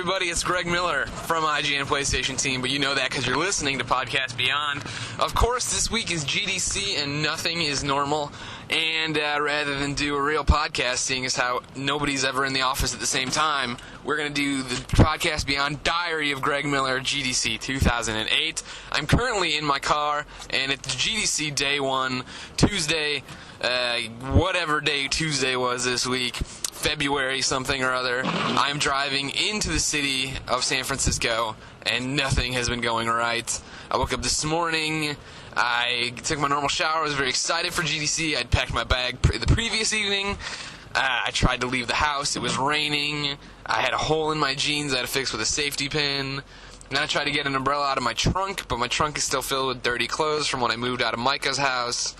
everybody, it's Greg Miller from IGN PlayStation team, but you know that because you're listening to Podcast Beyond. Of course, this week is GDC and nothing is normal, and rather than do a real podcast, seeing as how nobody's ever in the office at the same time, we're going to do the Podcast Beyond Diary of Greg Miller GDC 2008. I'm currently in my car, and it's GDC Day 1, Tuesday, whatever day Tuesday was this week, February something or other. I'm driving into the city of San Francisco, and nothing has been going right. I woke up this morning, I took my normal shower, I was very excited for GDC. I'd packed my bag the previous evening. I tried to leave the house, it was raining, I had a hole in my jeans I had to fix with a safety pin. Then I tried to get an umbrella out of my trunk, but my trunk is still filled with dirty clothes from when I moved out of Micah's house.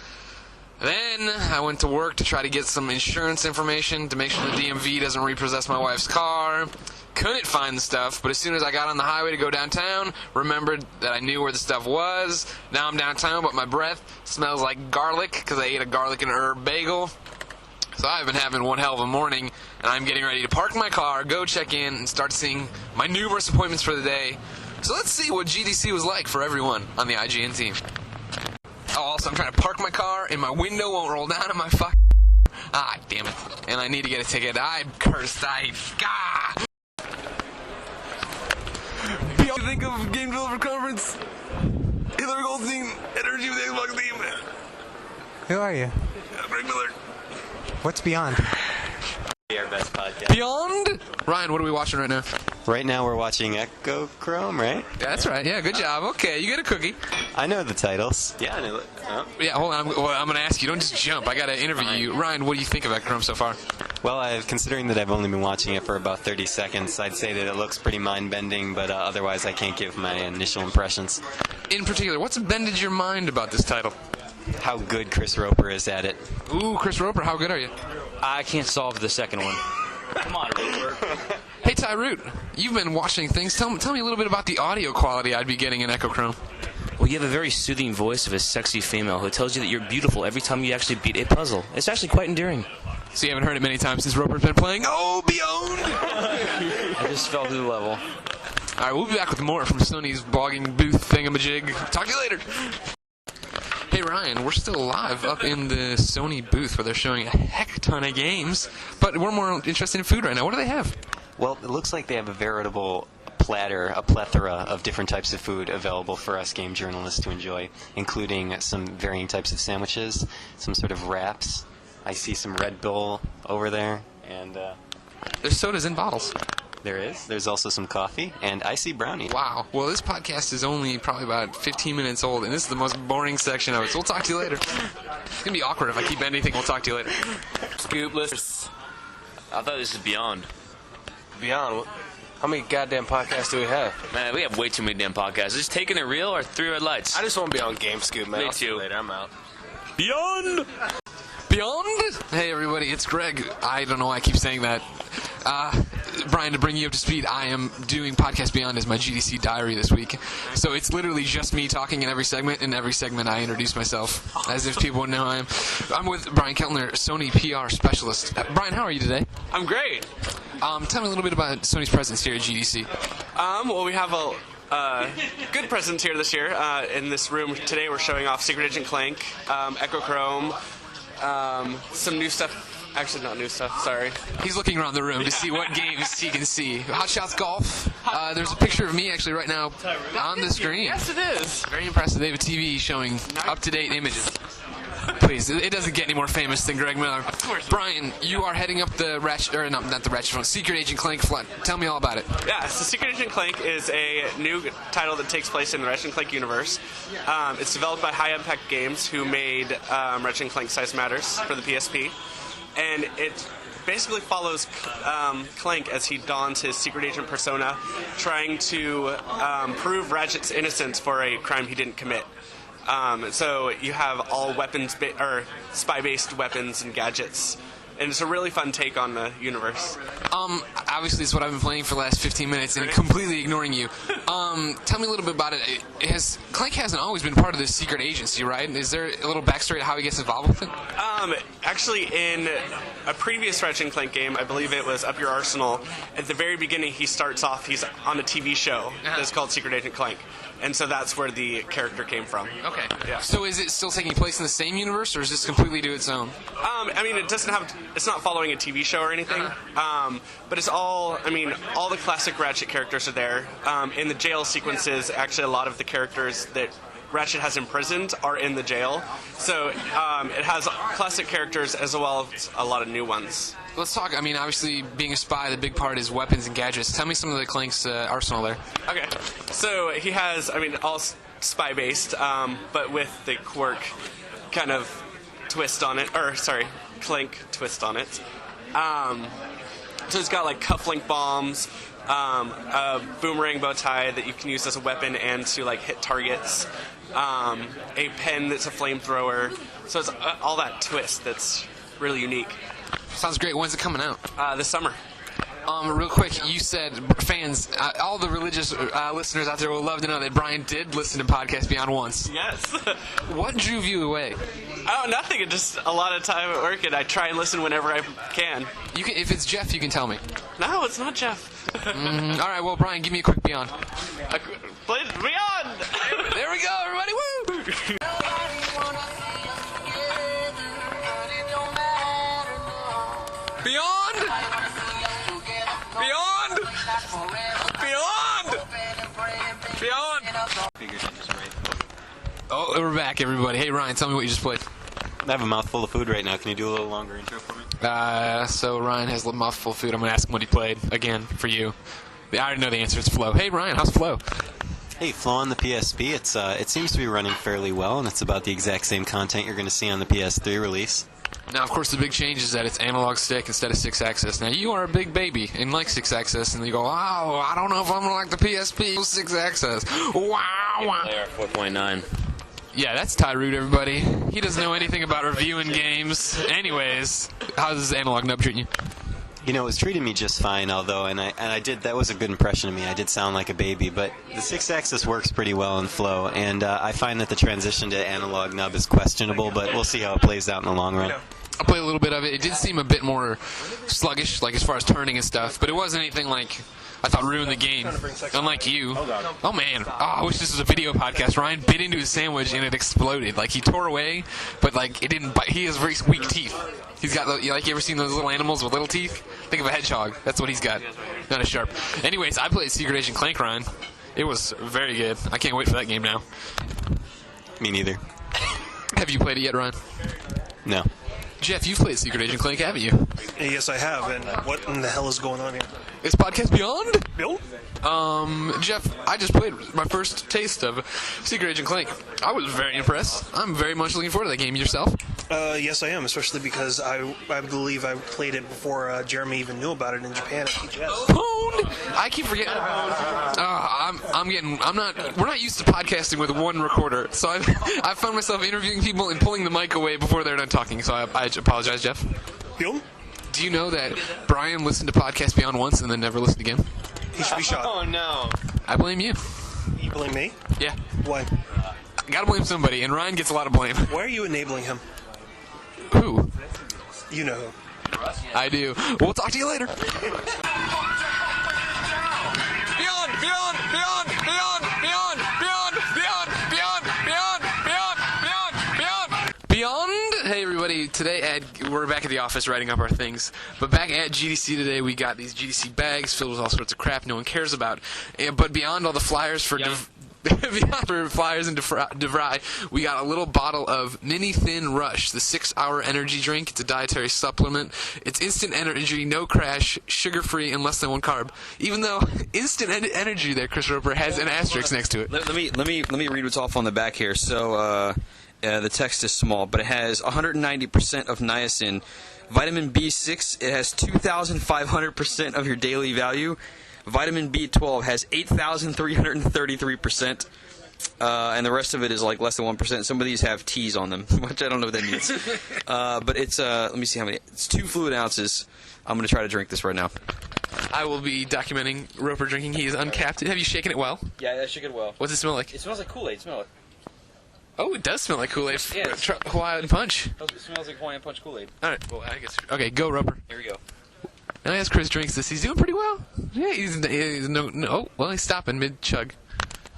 Then I went to work to try to get some insurance information to make sure the DMV doesn't repossess my wife's car. Couldn't find the stuff, but as soon as I got on the highway to go downtown, remembered that I knew where the stuff was. Now I'm downtown, but my breath smells like garlic because I ate a garlic and herb bagel. So I've been having one hell of a morning, and I'm getting ready to park my car, go check in, and start seeing my numerous appointments for the day. So let's see what GDC was like for everyone on the IGN team. Oh, also, I'm trying to park my car, and my window won't roll down on my fuck. Ah, damn it. And I need to get a ticket. I'm cursed. What do you think of Game Developer Conference? Hillary Goldstein, energy with the Xbox team. Who are you? Greg Miller. What's Beyond? Our best podcast. Beyond? Ryan, what are we watching right now? Right now we're watching Echo Chrome, right? Yeah, that's right. Yeah, good job. Okay, you get a cookie. I know the titles. Yeah, I know it. Oh. Yeah, hold on. I'm going to ask you. Don't just jump. I got to interview you. Ryan, what do you think of Echo Chrome so far? Well, considering that I've only been watching it for about 30 seconds, I'd say that it looks pretty mind-bending, but otherwise I can't give my initial impressions. In particular, what's bended your mind about this title? How good Chris Roper is at it. Ooh, Chris Roper, how good are you? I can't solve the second one. Come on, Roper. Hey, Ty Root, you've been watching things. Tell me a little bit about the audio quality I'd be getting in Echo Chrome. Well, you have a very soothing voice of a sexy female who tells you that you're beautiful every time you actually beat a puzzle. It's actually quite endearing. So you haven't heard it many times since Roper's been playing? Oh, Beyond! I just fell through the level. All right, we'll be back with more from Sony's blogging booth thingamajig. Talk to you later. Hey Ryan, we're still live up in the Sony booth where they're showing a heck ton of games, but we're more interested in food right now. What do they have? Well, it looks like they have a veritable platter, a plethora of different types of food available for us game journalists to enjoy, including some varying types of sandwiches, some sort of wraps. I see some Red Bull over there, and There's sodas in bottles. there is. There's also some coffee, and I see brownie. Wow. Well, this podcast is only probably about 15 minutes old, and this is the most boring section of it, so we'll talk to you later. It's going to be awkward if I keep anything. We'll talk to you later. Scoopless. I thought this was Beyond. Beyond? How many goddamn podcasts do we have? Man, we have way too many damn podcasts. Is Taking It Real or Three Red Lights? I just want to be on Game Scoop, man. Me I'll see you too. later. I'm out. Beyond! Beyond? Hey everybody, it's Greg. I don't know why I keep saying that. Brian, to bring you up to speed, I am doing Podcast Beyond as my GDC diary this week. So it's literally just me talking in every segment. In every segment, I introduce myself as if people would know who I am. I'm with Brian Keltner, Sony PR specialist. Brian, how are you today? I'm great. Tell me a little bit about Sony's presence here at GDC. Well, we have a good presence here this year. In this room today, we're showing off Secret Agent Clank, Echo Chrome, some new stuff. Actually, not new stuff, sorry. He's looking around the room to see what games he can see. Hot Shots Golf. There's a picture of me actually right now on the screen. Yes, it is. Very impressive. They have a TV showing up-to-date images. Please, it doesn't get any more famous than Greg Miller. Of course. Brian, you are heading up the Ratchet, or not the Ratchet phone, Secret Agent Clank flood. Tell me all about it. Yeah, so Secret Agent Clank is a new title that takes place in the Ratchet & Clank universe. It's developed by High Impact Games, who made Ratchet & Clank Size Matters for the PSP. And it basically follows Clank as he dons his secret agent persona, trying to prove Ratchet's innocence for a crime he didn't commit. So you have all weapons or spy-based weapons and gadgets and it's a really fun take on the universe. Obviously, it's what I've been playing for the last 15 minutes and completely ignoring you. Tell me a little bit about it. Clank hasn't always been part of this secret agency, right? Is there a little backstory to how he gets involved with it? Actually, in a previous Ratchet and Clank game, I believe it was Up Your Arsenal, at the very beginning he starts off, he's on a TV show that's called Secret Agent Clank. And so that's where the character came from. Okay. Yeah. So is it still taking place in the same universe, or is this completely to its own? I mean, it's not following a TV show or anything, but it's all the classic Ratchet characters are there. In the jail sequences, actually a lot of the characters that Ratchet has imprisoned are in the jail. So it has classic characters as well as a lot of new ones. Let's talk. Obviously, being a spy, the big part is weapons and gadgets. Tell me some of the Clank's arsenal there. Okay. So he has, all spy-based, but with the quirk kind of twist on it. Clank twist on it. So it's got, like, cufflink bombs, a boomerang bow tie that you can use as a weapon and to, like, hit targets, a pen that's a flamethrower. So it's all that twist that's really unique. Sounds great. When's it coming out? This summer. Real quick, you said fans, all the religious listeners out there will love to know that Brian did listen to Podcast Beyond once. Yes. What drew you away? Oh, nothing. It's just a lot of time at work, and I try and listen whenever I can. You can, if it's Jeff, you can tell me. No, it's not Jeff. All right, well, Brian, give me a quick Beyond. Beyond! There we go, everybody. Woo! Beyond! Beyond! Beyond! Beyond! Oh, we're back, everybody. Hey, Ryan, tell me what you just played. I have a mouthful of food right now. Can you do a little longer intro for me? So Ryan has a mouthful of food. I'm going to ask him what he played, again, for you. I already know the answer. It's Flow. Hey, Ryan, how's Flow? Hey, Flow on the PSP. It seems to be running fairly well, and it's about the exact same content you're going to see on the PS3 release. Now, of course, the big change is that it's analog stick instead of 6-axis. Now, you are a big baby and like 6-axis, and you go, oh, I don't know if I'm going to like the PSP 6-axis. Wow. They are 4.9. Yeah, that's Tyrud, everybody. He doesn't know anything about reviewing games. Anyways, how does Analog Nub treat you? You know, it was treating me just fine, although, and I did, that was a good impression of me. I did sound like a baby, but the 6-axis works pretty well in Flow, and I find that the transition to Analog Nub is questionable, but we'll see how it plays out in the long run. I played a little bit of it. It did seem a bit more sluggish, like as far as turning and stuff, but it wasn't anything like I thought ruined the game. Unlike you. Oh man. Oh, I wish this was a video podcast. Ryan bit into his sandwich and it exploded. Like he tore away, but like it didn't bite. He has very weak teeth. He's got you ever seen those little animals with little teeth? Think of a hedgehog. That's what he's got. Not as sharp. Anyways, I played Secret Agent Clank, Ryan. It was very good. I can't wait for that game now. Me neither. Have you played it yet, Ryan? No. Jeff, you've played Secret Agent Clank, haven't you? Yes, I have. And what in the hell is going on here? It's Podcast Beyond? Bill? Jeff, I just played my first taste of Secret Agent Clank. I was very impressed. I'm very much looking forward to that game. Yourself? Yes, I am, especially because I believe I played it before Jeremy even knew about it in Japan at TGS. Pwned! I keep forgetting. We're not used to podcasting with one recorder, so I found myself interviewing people and pulling the mic away before they're done talking, so I apologize, Jeff. Bill? Do you know that Brian listened to Podcast Beyond once and then never listened again? He should be shot. Oh, no. I blame you. You blame me? Yeah. Why? Gotta blame somebody, and Ryan gets a lot of blame. Why are you enabling him? Who? You know who. I do. We'll talk to you later. Beyond, beyond, beyond, beyond, beyond, beyond, beyond, beyond, beyond, beyond, beyond, beyond. Beyond. Hey everybody, today we're back at the office writing up our things, but back at GDC today we got these GDC bags filled with all sorts of crap no one cares about. But beyond all the flyers for beyond for flyers and DeVry, we got a little bottle of Mini Thin Rush, the 6-hour energy drink. It's a dietary supplement. It's instant energy, no crash, sugar-free, and less than 1 carb. Even though instant energy there, Chris Roper, has an asterisk next to it. Let me read what's off on the back here. So the text is small, but it has 190% of niacin, vitamin B6. It has 2,500% of your daily value. Vitamin B12 has 8,333%. and the rest of it is like less than 1%. Some of these have T's on them, which I don't know what that means. But it's let me see how many. It's 2 fluid ounces. I'm gonna try to drink this right now. I will be documenting Roper drinking. He is uncapped. Have you shaken it well? Yeah, I shook it well. What's it smell like? It smells like Kool-Aid. Smell it. Oh, it does smell like Kool-Aid. Yeah, Hawaiian Punch. It smells like Hawaiian Punch Kool-Aid. All right. Well, I guess. Okay, go Roper. Here we go. Now as Chris drinks this, he's doing pretty well. Yeah, he's no. Oh, well, he's stopping mid chug.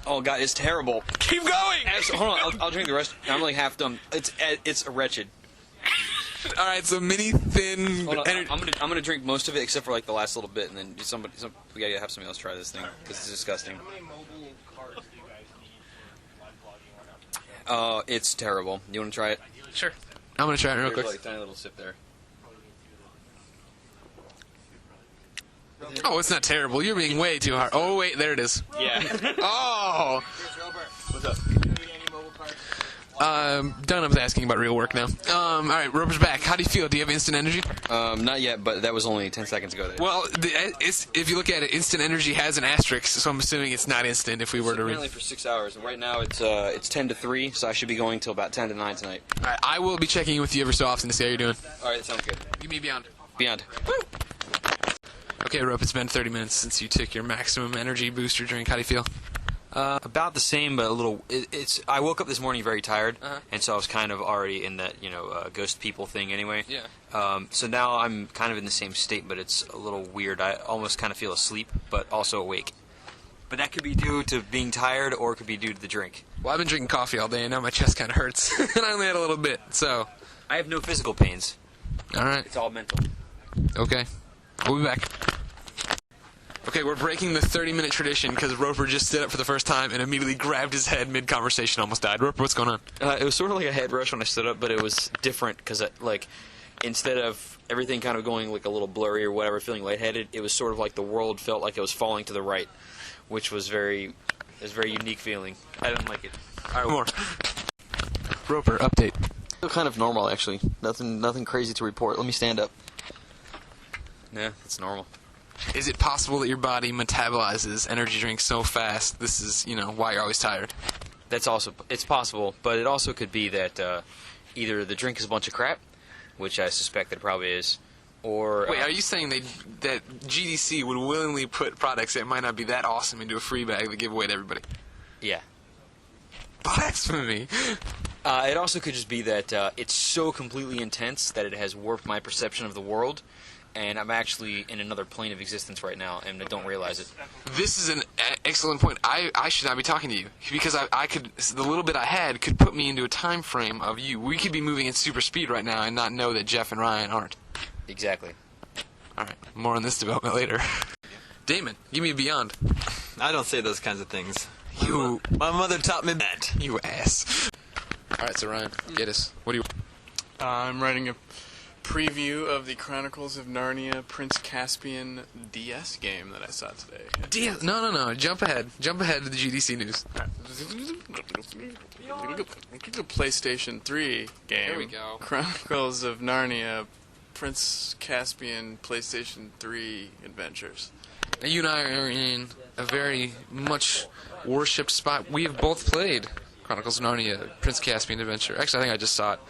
Oh God, it's terrible. Keep going. Hold on, I'll drink the rest. I'm like half done. It's a wretched. All right, so mini thin. Hold on, I'm gonna drink most of it except for like the last little bit, and then we gotta have somebody else try this thing because it's disgusting. It's terrible. You want to try it? Sure. I'm gonna try it real quick. Like a tiny little sip there. Oh, it's not terrible. You're being way too hard. Oh wait, there it is. Yeah. Oh. What's up? Done with asking about real work now. All right, Roper's back. How do you feel? Do you have instant energy? Not yet, but that was only 10 seconds ago. There. Well, if you look at it, instant energy has an asterisk, so I'm assuming it's not instant. If we were to read. Apparently for 6 hours, and right now it's 10 to 3, so I should be going till about 10 to 9 tonight. All right, I will be checking in with you every so often to see how you're doing. All right, that sounds good. Give me Beyond. Beyond. Woo! Okay, Rope, it's been 30 minutes since you took your maximum energy booster drink. How do you feel? About the same, but a little. I woke up this morning very tired, Uh-huh. and so I was kind of already in that ghost people thing anyway. Yeah. So now I'm kind of in the same state, but it's a little weird. I almost kind of feel asleep, but also awake. But that could be due to being tired, or it could be due to the drink. Well, I've been drinking coffee all day, and now my chest kind of hurts, and I only had a little bit. So. I have no physical pains. All right. It's all mental. Okay. We'll be back. Okay, we're breaking the 30-minute tradition because Roper just stood up for the first time and immediately grabbed his head mid-conversation, almost died. Roper, what's going on? It was sort of like a head rush when I stood up, but it was different because, instead of everything kind of going like a little blurry or whatever, feeling lightheaded, it was sort of like the world felt like it was falling to the right, which was a very unique feeling. I didn't like it. All right, more. Roper, update. Still kind of normal, actually. Nothing crazy to report. Let me stand up. Yeah, it's normal. Is it possible that your body metabolizes energy drinks so fast? This is, why you're always tired. It's possible, but it also could be that either the drink is a bunch of crap, which I suspect that it probably is, or... Wait, are you saying that GDC would willingly put products that might not be that awesome into a free bag to give away to everybody? Yeah. Blasphemy. It also could just be that it's so completely intense that it has warped my perception of the world, and I'm actually in another plane of existence right now, and I don't realize it. This is an excellent point. I should not be talking to you, because I could, the little bit I had could put me into a time frame of you. We could be moving at super speed right now and not know that Jeff and Ryan aren't. Exactly. All right, more on this development later. Damon, give me a Beyond. I don't say those kinds of things. My mother taught me that. You ass. All right, so Ryan, get us. What do you... I'm writing a preview of the Chronicles of Narnia Prince Caspian DS game that I saw today. No. Jump ahead to the GDC news. PlayStation 3 game. There we go. Chronicles of Narnia Prince Caspian PlayStation 3 Adventures. Now, you and I are in a very much worshipped spot. We have both played Chronicles of Narnia Prince Caspian Adventure. Actually, I think I just saw it.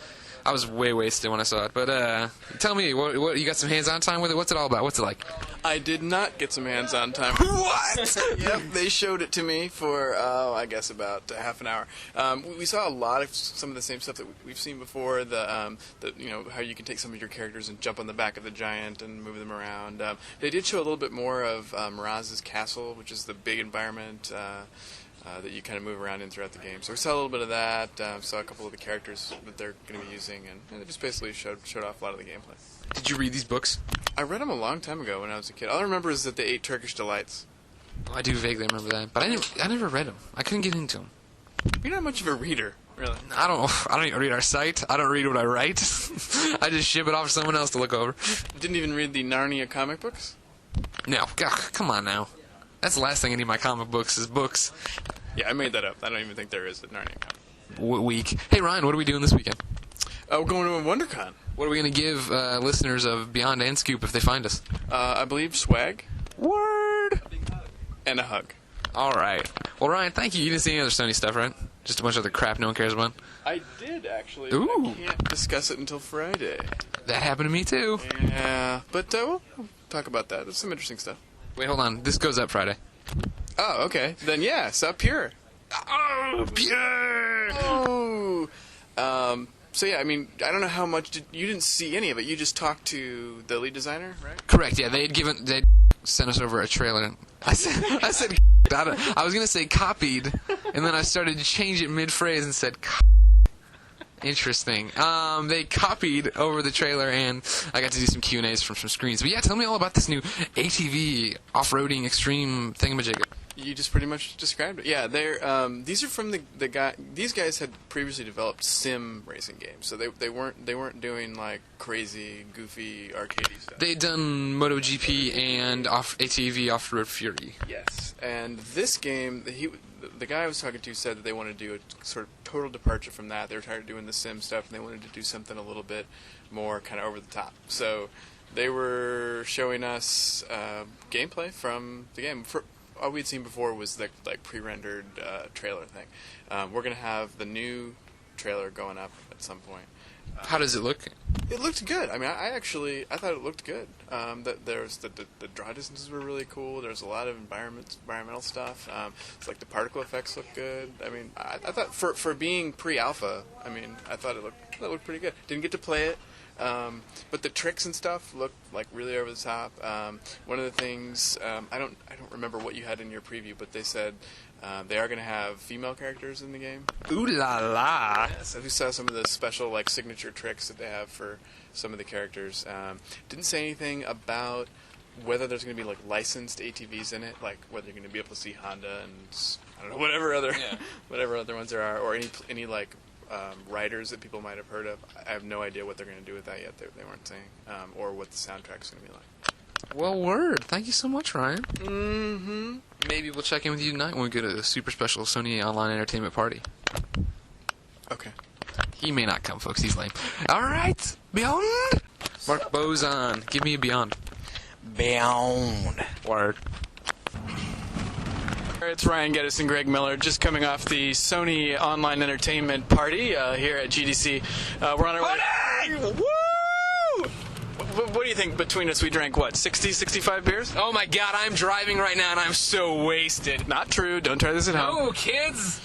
I was way wasted when I saw it. But tell me, what you got some hands-on time with it? What's it all about? What's it like? I did not get some hands-on time. What? Yep, they showed it to me for, I guess, about half an hour. We saw a lot of some of the same stuff that we've seen before. How you can take some of your characters and jump on the back of the giant and move them around. They did show a little bit more of Miraz's castle, which is the big environment that you kind of move around in throughout the game. So we saw a little bit of that, saw a couple of the characters that they're going to be using, and they just basically showed off a lot of the gameplay. Did you read these books? I read them a long time ago when I was a kid. All I remember is that they ate Turkish delights. Oh, I do vaguely remember that, but I never read them. I couldn't get into them. You're not much of a reader, really. I don't even read our site. I don't read what I write. I just ship it off to someone else to look over. Didn't even read the Narnia comic books? No, God, come on now. That's the last thing I need in my comic books is books. Yeah, I made that up. I don't even think there is a Narnia comic. Week. Hey, Ryan, what are we doing this weekend? We're going to a WonderCon. What are we going to give listeners of Beyond and Scoop if they find us? I believe swag. Word! And a hug. All right. Well, Ryan, thank you. You didn't see any other Sony stuff, right? Just a bunch of other crap no one cares about. I did, actually. Ooh. I can't discuss it until Friday. That happened to me, too. Yeah, but we'll talk about that. There's some interesting stuff. Wait, hold on. This goes up Friday. Oh, okay. Then, yeah, Sup Pure. Oh, Pure! Oh! So, yeah, I mean, I don't know how much... You didn't see any of it. You just talked to the lead designer, right? Correct, yeah. They'd sent us over a trailer. I said I was going to say copied, and then I started to change it mid-phrase and said Interesting. They copied over the trailer, and I got to do some Q&As from some screens. But yeah, tell me all about this new ATV off-roading extreme thingamajig. You just pretty much described it. Yeah, they're these are from the guy. These guys had previously developed sim racing games, so they weren't doing like crazy, goofy, arcadey stuff. They'd done MotoGP and ATV Off-Road Fury. Yes, and this game, the guy I was talking to said that they wanted to do a sort of total departure from that. They were tired of doing the sim stuff, and they wanted to do something a little bit more kind of over the top. So they were showing us gameplay from the game. All we'd seen before was the like pre-rendered trailer thing. We're gonna have the new trailer going up at some point. How does it look? It looked good. I mean, I thought it looked good. That there's the draw distances were really cool. There's a lot of environmental stuff. It's like the particle effects look good. I mean, I thought for being pre-alpha, I mean, I thought it looked pretty good. Didn't get to play it. But the tricks and stuff look like really over the top. One of the things I don't remember what you had in your preview, but they said they are going to have female characters in the game. Ooh la la! Yeah, so we saw some of the special like signature tricks that they have for some of the characters. Didn't say anything about whether there's going to be like licensed ATVs in it, like whether you're going to be able to see Honda and I don't know whatever other ones there are, or any like. Writers that people might have heard of. I have no idea what they're going to do with that yet. They weren't saying, or what the soundtrack's going to be like. Well, word. Thank you so much, Ryan. Mm-hmm. Maybe we'll check in with you tonight when we go to a super special Sony Online Entertainment party. Okay. He may not come, folks. He's lame. All right. Beyond. Mark Bozon. Give me a Beyond. Beyond. Word. It's Ryan Geddes and Greg Miller, just coming off the Sony Online Entertainment party here at GDC. We're on our way. Woo! What do you think between us? We drank, 60, 65 beers? Oh my god, I'm driving right now and I'm so wasted. Not true. Don't try this at home. Oh, kids!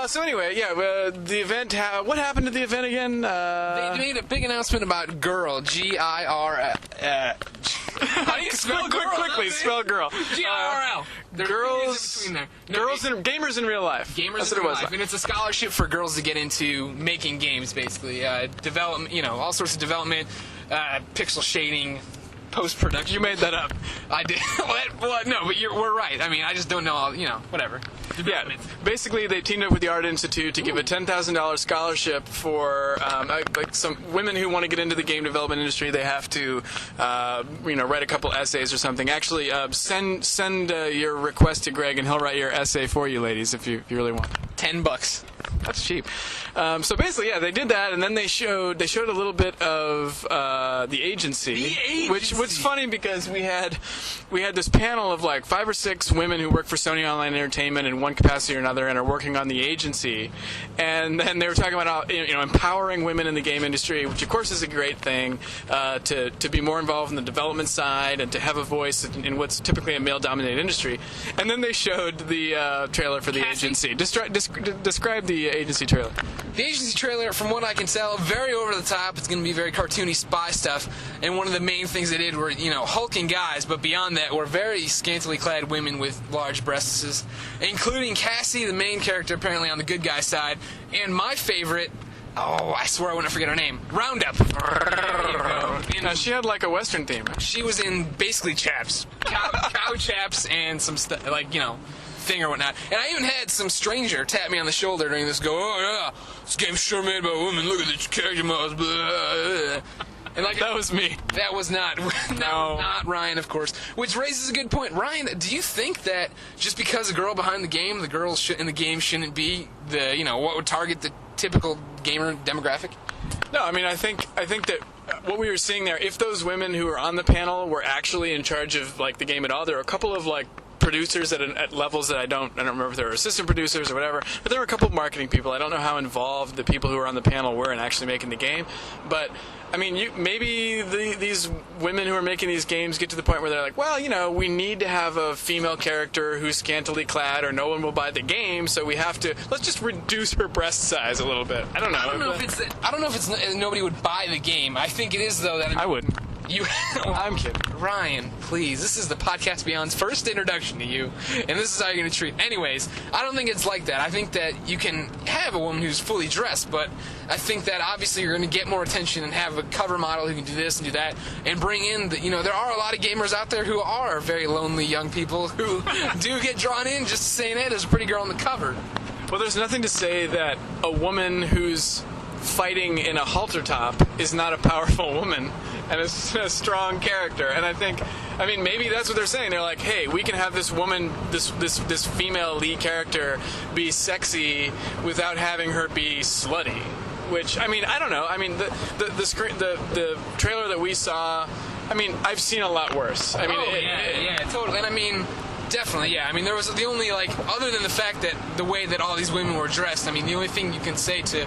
So anyway, yeah, the event, what happened at the event again? They made a big announcement about Girl, G-I-R-L. How do you spell girl? Quickly, spell girl. G-I-R-L. Girls and gamers in real life. Gamers in real life, and it's a scholarship for girls to get into making games, basically. Development, all sorts of development, pixel shading, post-production. You made that up. I did. No, but we're right. I mean, I just don't know all, whatever. Yeah, basically they teamed up with the Art Institute to give a $10,000 scholarship for like some women who want to get into the game development industry. They have to, write a couple essays or something. Actually, send your request to Greg, and he'll write your essay for you, ladies, if you really want. $10. That's cheap. So basically, yeah, they did that, and then they showed a little bit of the agency. Which was funny because we had this panel of like 5 or 6 women who work for Sony Online Entertainment in one capacity or another and are working on the agency, and then they were talking about empowering women in the game industry, which of course is a great thing, to be more involved in the development side and to have a voice in what's typically a male-dominated industry. And then they showed the trailer for the agency. Describe the agency trailer. The agency trailer, from what I can tell, very over the top. It's going to be very cartoony spy stuff. And one of the main things they did were, hulking guys, but beyond that were very scantily clad women with large breasts, including Cassie, the main character, apparently on the good guy side, and my favorite. Oh, I swear I wouldn't forget her name. Roundup. Now, she had like a Western theme. She was in basically chaps. Cow chaps and some stuff, thing or whatnot. And I even had some stranger tap me on the shoulder during this, oh yeah, this game's sure made by women, look at this character models, blah. And that was me. That was not not Ryan, of course. Which raises a good point. Ryan, do you think that just because a girl behind the game, the girl in the game shouldn't be what would target the typical gamer demographic? No, I mean I think that what we were seeing there, if those women who were on the panel were actually in charge of like the game at all, there were a couple of like producers at levels that I don't remember if they were assistant producers or whatever, but there were a couple of marketing people. I don't know how involved the people who were on the panel were in actually making the game, but I mean, maybe these women who are making these games get to the point where they're like, well, we need to have a female character who's scantily clad or no one will buy the game, so let's just reduce her breast size a little bit. I don't know. I don't know if it's nobody would buy the game. I think it is, though, that I wouldn't. I'm kidding. Ryan, please. This is the Podcast Beyond's first introduction to you, and this is how you're going to treat. Anyways, I don't think it's like that. I think that you can have a woman who's fully dressed, but I think that obviously you're going to get more attention and have a cover model who can do this and do that, and bring in there are a lot of gamers out there who are very lonely young people who do get drawn in just saying, hey, there's a pretty girl on the cover. Well, there's nothing to say that a woman who's fighting in a halter top is not a powerful woman and a strong character. And I mean, maybe that's what they're saying. They're like, hey, we can have this woman, this female lead character be sexy without having her be slutty. Which, I mean, I don't know. I mean, the trailer that we saw, I mean, I've seen a lot worse. I mean, yeah, totally. And I mean, definitely, yeah. I mean, there was the only, other than the fact that the way that all these women were dressed, I mean, the only thing you can say to,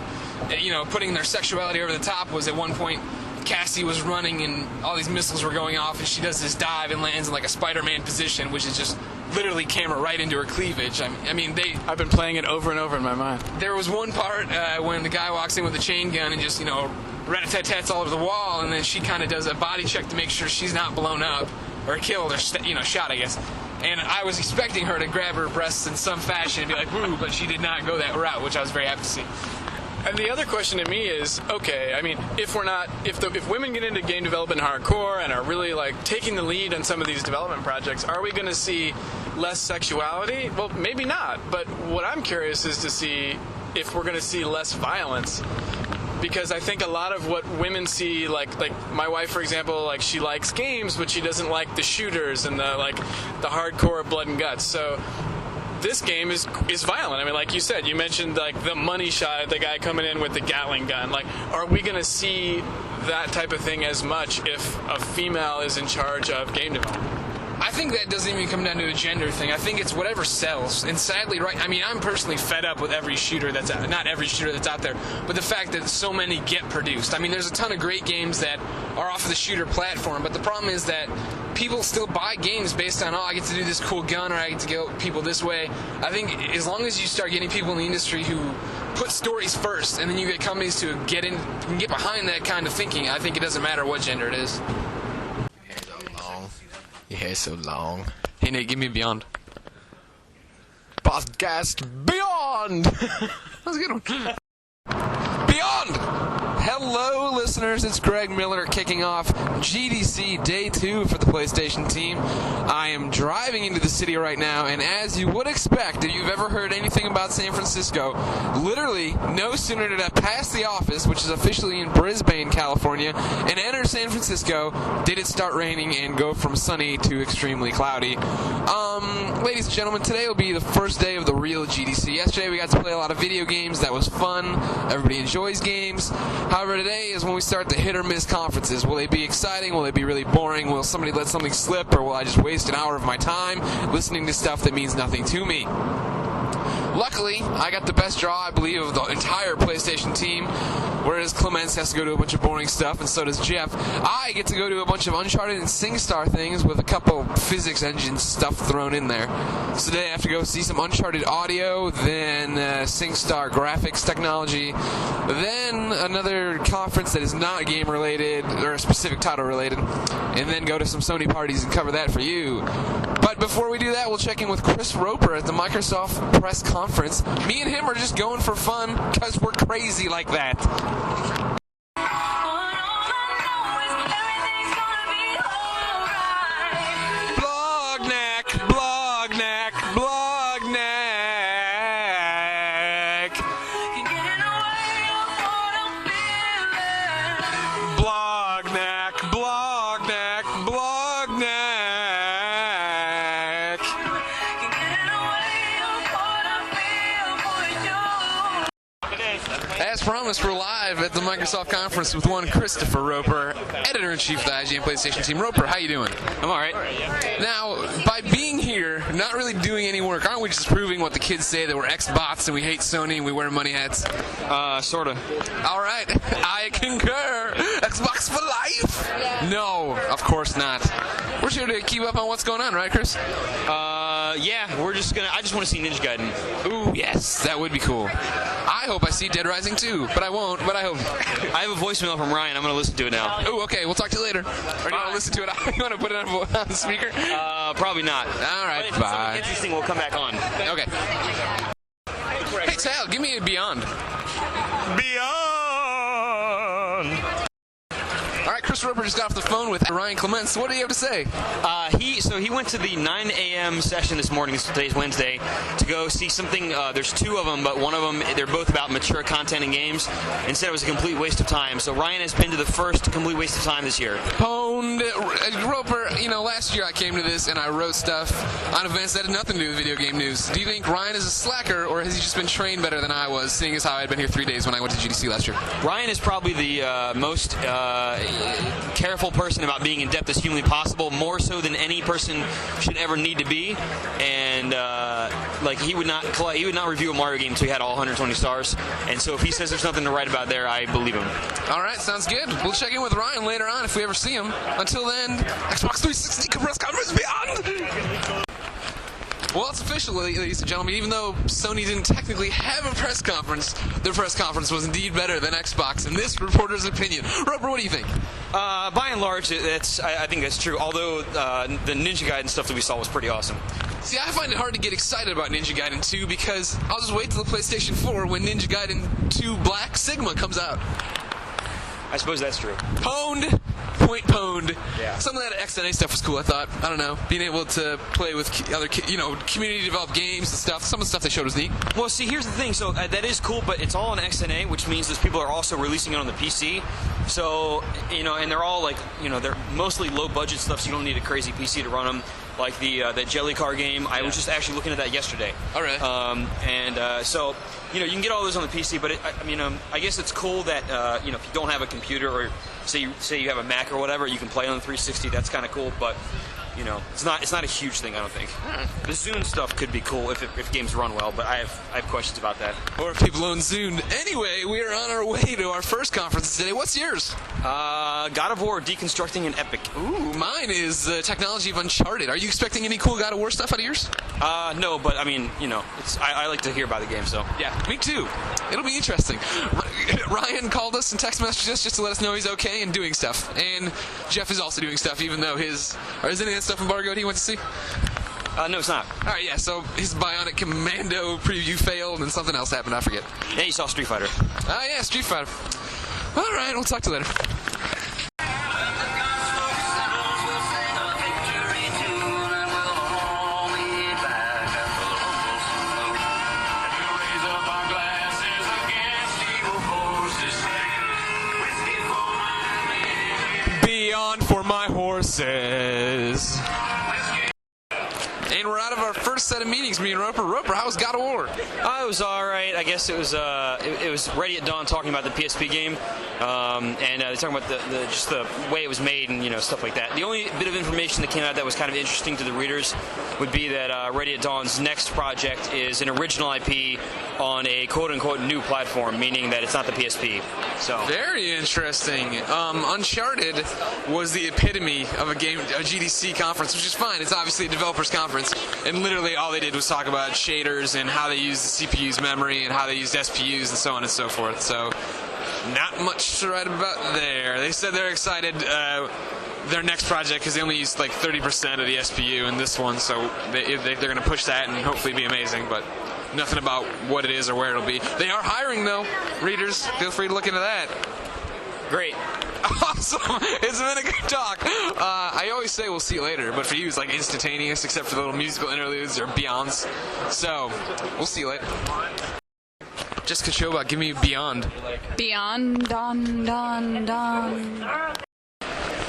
putting their sexuality over the top was at one point Cassie was running and all these missiles were going off and she does this dive and lands in like a Spider-Man position, which is just literally camera right into her cleavage. I mean, I've been playing it over and over in my mind. There was one part when the guy walks in with a chain gun and just, rat-a-tat-tats all over the wall, and then she kind of does a body check to make sure she's not blown up or killed or, shot, I guess. And I was expecting her to grab her breasts in some fashion and be like, woo, but she did not go that route, which I was very happy to see. And the other question to me is, okay, I mean, if women get into game development hardcore and are really taking the lead on some of these development projects, are we going to see less sexuality? Well, maybe not. But what I'm curious is to see if we're going to see less violence. Because I think a lot of what women see, like my wife, for example, she likes games, but she doesn't like the shooters and the hardcore blood and guts. So this game is violent. I mean, like you said, you mentioned the money shot, the guy coming in with the Gatling gun. Are we going to see that type of thing as much if a female is in charge of game development? I think that doesn't even come down to a gender thing. I think it's whatever sells. And sadly, I'm personally fed up with every shooter that's out, not every shooter that's out there, but the fact that so many get produced. I mean, there's a ton of great games that are off of the shooter platform, but the problem is that people still buy games based on, I get to do this cool gun or I get to go people this way. I think as long as you start getting people in the industry who put stories first, and then you get companies to get behind that kind of thinking, I think it doesn't matter what gender it is. Your hair's so long. Hey Nate, give me Beyond. Podcast Beyond! That was a good one. Beyond! Hello, listeners. It's Greg Miller kicking off GDC Day 2 for the PlayStation team. I am driving into the city right now, and as you would expect, if you've ever heard anything about San Francisco, literally no sooner did I pass the office, which is officially in Brisbane, California, and enter San Francisco, did it start raining and go from sunny to extremely cloudy. Ladies and gentlemen, today will be the first day of the real GDC. Yesterday we got to play a lot of video games. That was fun. Everybody enjoys games. However, today is when we start the hit or miss conferences. Will they be exciting? Will they be really boring? Will somebody let something slip? Or will I just waste an hour of my time listening to stuff that means nothing to me? Luckily, I got the best draw, I believe, of the entire PlayStation team, whereas Clements has to go to a bunch of boring stuff, and so does Jeff. I get to go to a bunch of Uncharted and SingStar things with a couple physics engine stuff thrown in there. So today I have to go see some Uncharted audio, then SingStar graphics technology, then another conference that is not game-related, or a specific title-related, and then go to some Sony parties and cover that for you. But before we do that, we'll check in with Chris Roper at the Microsoft press conference. Me and him are just going for fun because we're crazy like that. As promised, we're live at the Microsoft conference with one Christopher Roper, editor-in-chief of the IGN PlayStation team. Roper, how you doing? I'm all right. Now, by being here not really doing any work. Aren't we just proving what the kids say, that we're Xbots and we hate Sony and we wear money hats? Sorta. All right, I concur. Xbox for life? Yeah. No, of course not. We're here to keep up on what's going on, right, Chris? Yeah, I just want to see Ninja Gaiden. Ooh, yes, that would be cool. I hope I see Dead Rising 2, but I won't, but I hope. I have a voicemail from Ryan. I'm going to listen to it now. Ooh, okay, we'll talk to you later. Or do you want to listen to it? You want to put it on the speaker? Probably not. All right, but if bye. It's something interesting, we'll come back on. Okay. Hey, Tal, give me a Beyond. Beyond! All right, Chris Roper just got off the phone with Ryan Clements. What do you have to say? He went to the 9 a.m. session this morning, today's Wednesday, to go see something. There's two of them, but one of them, they're both about mature content in games. Instead, it was a complete waste of time. So Ryan has been to the first complete waste of time this year. Pwned. Roper, last year I came to this and I wrote stuff on events that had nothing to do with video game news. Do you think Ryan is a slacker, or has he just been trained better than I was, seeing as how I had been here 3 days when I went to GDC last year? Ryan is probably the most careful person about being in depth as humanly possible, more so than any person should ever need to be. And he would not review a Mario game until he had all 120 stars. And so if he says there's nothing to write about there, I believe him. All right, sounds good. We'll check in with Ryan later on if we ever see him. Until then, Xbox 360 press conference Beyond. Well, it's official, ladies and gentlemen. Even though Sony didn't technically have a press conference, their press conference was indeed better than Xbox, in this reporter's opinion. Roper, what do you think? By and large, I think that's true, although the Ninja Gaiden stuff that we saw was pretty awesome. See, I find it hard to get excited about Ninja Gaiden 2 because I'll just wait till the PlayStation 4 when Ninja Gaiden 2 Black Sigma comes out. I suppose that's true. Pwned. Point pwned. Yeah. Some of that XNA stuff was cool, I thought. I don't know. Being able to play with other, community-developed games and stuff. Some of the stuff they showed was neat. Well, see, here's the thing. So that is cool, but it's all on XNA, which means those people are also releasing it on the PC. So, and they're all they're mostly low-budget stuff, so you don't need a crazy PC to run them. Like the Jelly Car game. Yeah. I was just actually looking at that yesterday. All right. So, you can get all those on the PC, but I guess it's cool that if you don't have a computer, or say you have a Mac or whatever, you can play on the 360. That's kind of cool, but it's not a huge thing, I don't think. The Zune stuff could be cool if games run well, but I have questions about that. Or if people own Zune. Anyway, we are on our way to our first conference today. What's yours? God of War Deconstructing an Epic. Ooh, mine is the technology of Uncharted. Are you expecting any cool God of War stuff out of yours? No, but I like to hear about the game, so. Yeah, me too. It'll be interesting. Ryan called us and text messaged us just to let us know he's okay and doing stuff. And Jeff is also doing stuff, even though is any of that stuff embargoed he went to see? No, it's not. All right, yeah, so his Bionic Commando preview failed and something else happened, I forget. Yeah, you saw Street Fighter. Yeah, Street Fighter. All right, we'll talk to you later. Beyond for my horses. And we're out of our first set of meetings, me and Roper. Roper, how was God of War? It was all right. I guess it was Ready at Dawn talking about the PSP game, and they're talking about just the way it was made and stuff like that. The only bit of information that came out that was kind of interesting to the readers would be that Ready at Dawn's next project is an original IP on a quote-unquote new platform, meaning that it's not the PSP. So very interesting. Uncharted was the epitome of a GDC conference, which is fine. It's obviously a developers conference, and literally all they did was talk about shaders and how they use the CPU's memory and how they used SPUs and so on and so forth. So not much to write about there. They said they're excited their next project, because they only used like 30% of the SPU in this one, so they're going to push that and hopefully be amazing, but nothing about what it is or where it'll be. They are hiring, though. Readers, feel free to look into that. Great. Awesome. It's been a good talk. I always say we'll see you later, but for you it's like instantaneous, except for the little musical interludes or beyonds. So, we'll see you later. Jessica Choba, give me Beyond. Beyond, don.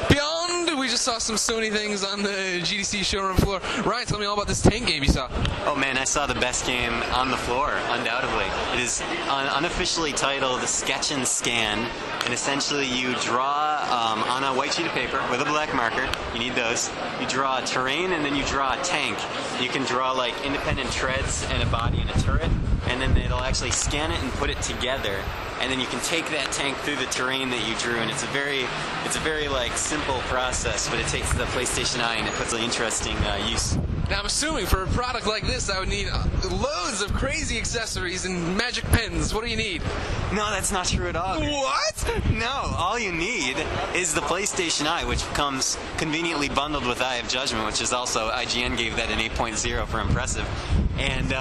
Beyond, we we just saw some Sony things on the GDC showroom floor. Ryan, tell me all about this tank game you saw. Oh man, I saw the best game on the floor, undoubtedly. It is unofficially titled Sketch and Scan, and essentially you draw on a white sheet of paper with a black marker. You need those. You draw a terrain, and then you draw a tank. You can draw like independent treads and a body and a turret, and then it'll actually scan it and put it together. And then you can take that tank through the terrain that you drew, and it's a very like simple process, but it takes the PlayStation Eye and it puts an interesting use. Now I'm assuming for a product like this, I would need loads of crazy accessories and magic pens. What do you need? No, that's not true at all. What? No, all you need is the PlayStation Eye, which comes conveniently bundled with Eye of Judgment, which is also, IGN gave that an 8.0 for impressive. And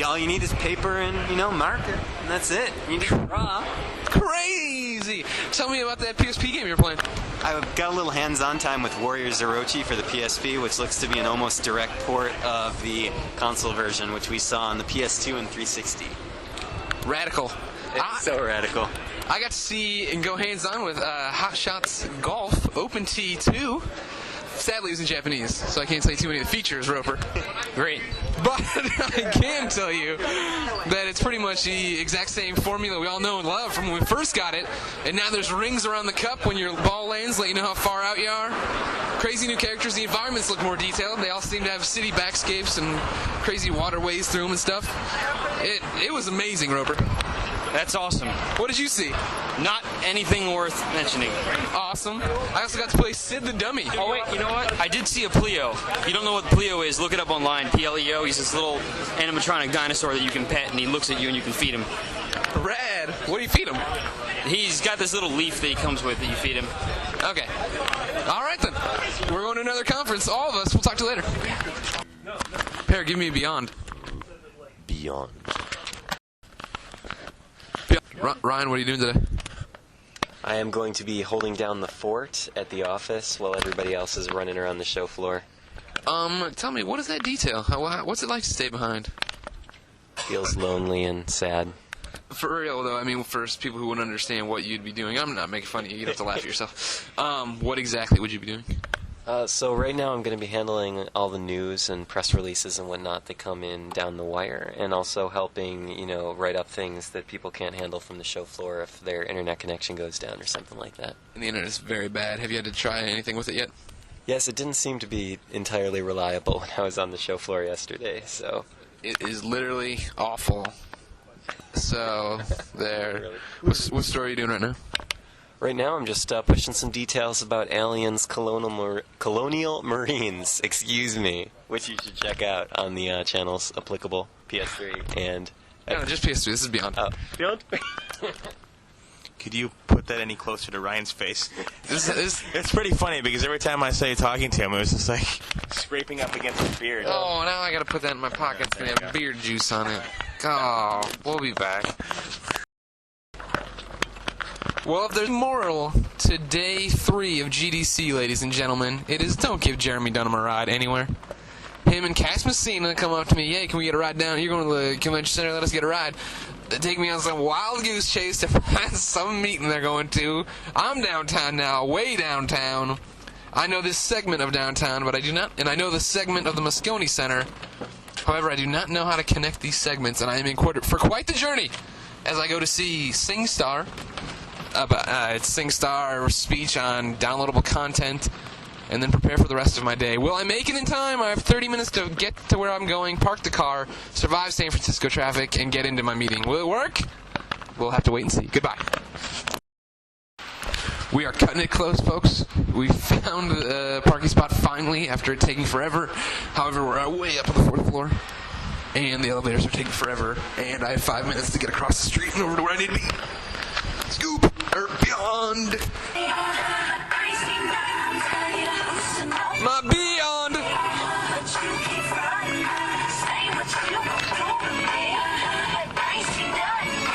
all you need is paper and, marker, and that's it. You just draw. Crazy! Tell me about that PSP game you're playing. I got a little hands-on time with Warrior Zerochi for the PSP, which looks to be an almost direct port of the console version, which we saw on the PS2 and 360. Radical. It's so radical. I got to see and go hands-on with Hot Shots Golf Open T2. Sadly, it was in Japanese, so I can't say too many of the features, Roper. Great. But I can tell you that it's pretty much the exact same formula we all know and love from when we first got it. And now there's rings around the cup when your ball lands, let you know how far out you are. Crazy new characters. The environments look more detailed. They all seem to have city backscapes and crazy waterways through them and stuff. It was amazing, Roper. That's awesome. What did you see? Not anything worth mentioning. Awesome. I also got to play Sid the Dummy. Oh, wait, you know what? I did see a Pleo. If you don't know what Pleo is, look it up online. Pleo. He's this little animatronic dinosaur that you can pet, and he looks at you and you can feed him. Rad. What do you feed him? He's got this little leaf that he comes with that you feed him. Okay. All right, then. We're going to another conference. All of us. We'll talk to you later. Pear, give me a Beyond. Beyond. Ryan, what are you doing today? I am going to be holding down the fort at the office while everybody else is running around the show floor. Tell me, what is that detail? What's it like to stay behind? Feels lonely and sad. For real, though, I mean, for people who wouldn't understand what you'd be doing, I'm not making fun of you. You'd have to laugh at yourself. What exactly would you be doing? So right now I'm going to be handling all the news and press releases and whatnot that come in down the wire, and also helping, write up things that people can't handle from the show floor if their internet connection goes down or something like that. And the internet is very bad. Have you had to try anything with it yet? Yes, it didn't seem to be entirely reliable when I was on the show floor yesterday, so... It is literally awful. So, there. What story are you doing right now? Right now, I'm just pushing some details about aliens, colonial marines, excuse me, which you should check out on the channels applicable, PS3 and... No, just PS3. This is Beyond. Oh. Beyond? Could you put that any closer to Ryan's face? It's pretty funny because every time I say talking to him, it was just like scraping up against his beard. Oh, now I gotta put that in my pocket. It's gonna have beard juice on it. Oh, we'll be back. Well, if there's a moral to day 3 of GDC, ladies and gentlemen, it is don't give Jeremy Dunham a ride anywhere. Him and Caspian come up to me, hey, can we get a ride down? You're going to the convention center, let us get a ride. They take me on some wild goose chase to find some meeting they're going to. I'm downtown now, way downtown. I know this segment of downtown, but I do not, and I know the segment of the Moscone Center. However, I do not know how to connect these segments, and I am in for quite the journey as I go to see SingStar. It's SingStar speech on downloadable content, and then prepare for the rest of my day. Will I make it in time? I have 30 minutes to get to where I'm going, park the car, survive San Francisco traffic, and get into my meeting. Will it work? We'll have to wait and see. Goodbye. We are cutting it close, folks. We found a parking spot finally after it taking forever. However, we're way up on the 4th floor, and the elevators are taking forever, and I have 5 minutes to get across the street and over to where I need to be. Scoop or Beyond. My Beyond.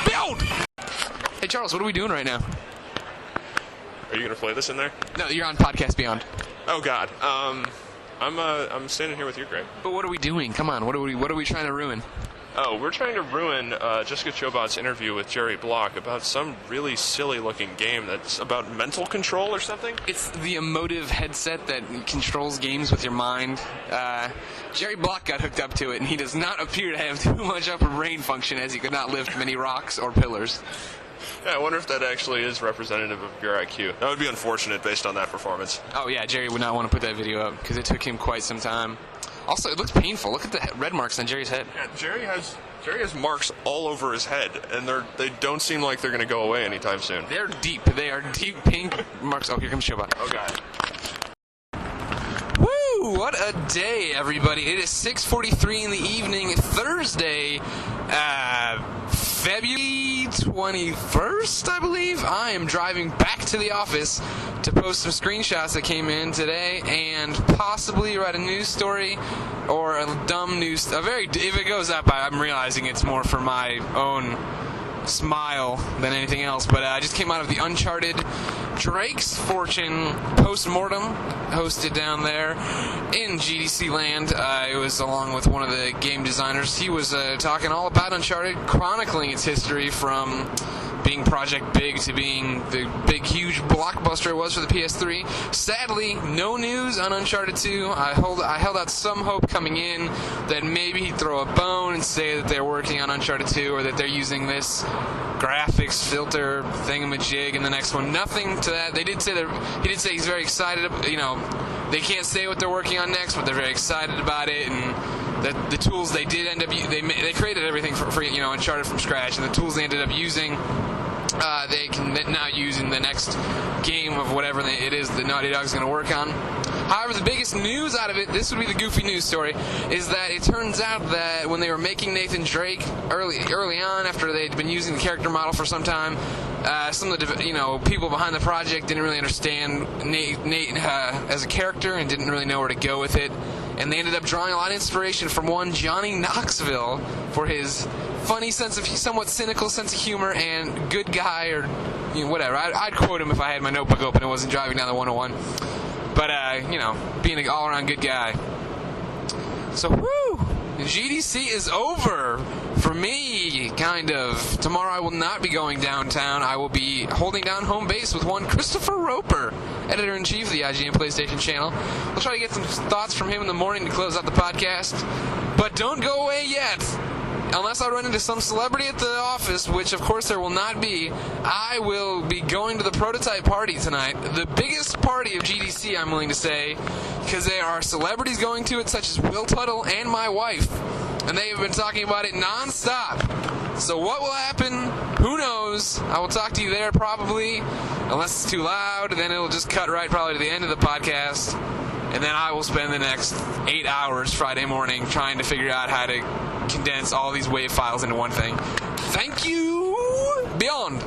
Beyond. Hey Charles, what are we doing right now? Are you gonna play this in there? No, you're on Podcast Beyond. Oh God. I'm standing here with you, Greg. But what are we doing? Come on, what are we trying to ruin? Oh, we're trying to ruin Jessica Chobot's interview with Jerry Block about some really silly-looking game that's about mental control or something. It's the emotive headset that controls games with your mind. Jerry Block got hooked up to it, and he does not appear to have too much upper brain function, as he could not lift many rocks or pillars. Yeah, I wonder if that actually is representative of your IQ. That would be unfortunate based on that performance. Oh yeah, Jerry would not want to put that video up, because it took him quite some time. Also, it looks painful. Look at the red marks on Jerry's head. Yeah, Jerry has marks all over his head, and they don't seem like they're going to go away anytime soon. They're deep. They are deep pink marks. Oh, here comes Showbot. Oh, God. Woo! What a day, everybody. It is 6:43 in the evening, Thursday, February 21st, I believe. I am driving back to the office to post some screenshots that came in today and possibly write a news story or a dumb news. If it goes up, I'm realizing it's more for my own smile than anything else. But I just came out of the Uncharted Drake's Fortune post-mortem hosted down there in GDC land. It was along with one of the game designers. He was talking all about Uncharted, chronicling its history from being Project Big to being the big, huge blockbuster it was for the PS3. Sadly, no news on Uncharted 2. I held out some hope coming in that maybe he'd throw a bone and say that they're working on Uncharted 2 or that they're using this graphics filter thingamajig in the next one. Nothing to that. He did say he's very excited. They can't say what they're working on next, but they're very excited about it, and the tools they did end up they created everything for Uncharted from scratch, and the tools they ended up using they can now use in the next game of whatever it is that Naughty Dog's going to work on. However, the biggest news out of it, this would be the goofy news story, is that it turns out that when they were making Nathan Drake early on, after they'd been using the character model for some time, some of the people behind the project didn't really understand Nate as a character and didn't really know where to go with it. And they ended up drawing a lot of inspiration from one Johnny Knoxville for his funny somewhat cynical sense of humor and good guy, or whatever. I'd quote him if I had my notebook open and wasn't driving down the 101. But being an all-around good guy. So woo, GDC is over for me, kind of. Tomorrow I will not be going downtown. I will be holding down home base with one Christopher Roper, editor-in-chief of the IGN PlayStation channel. We'll try to get some thoughts from him in the morning to close out the podcast. But don't go away yet. Unless I run into some celebrity at the office, which of course there will not be, I will be going to the prototype party tonight. The biggest party of GDC, I'm willing to say, because there are celebrities going to it, such as Will Tuttle and my wife. And they have been talking about it non-stop. So what will happen? Who knows? I will talk to you there probably, unless it's too loud, and then it'll just cut right probably to the end of the podcast. And then I will spend the next 8 hours Friday morning trying to figure out how to condense all these WAV files into one thing. Thank you! Beyond!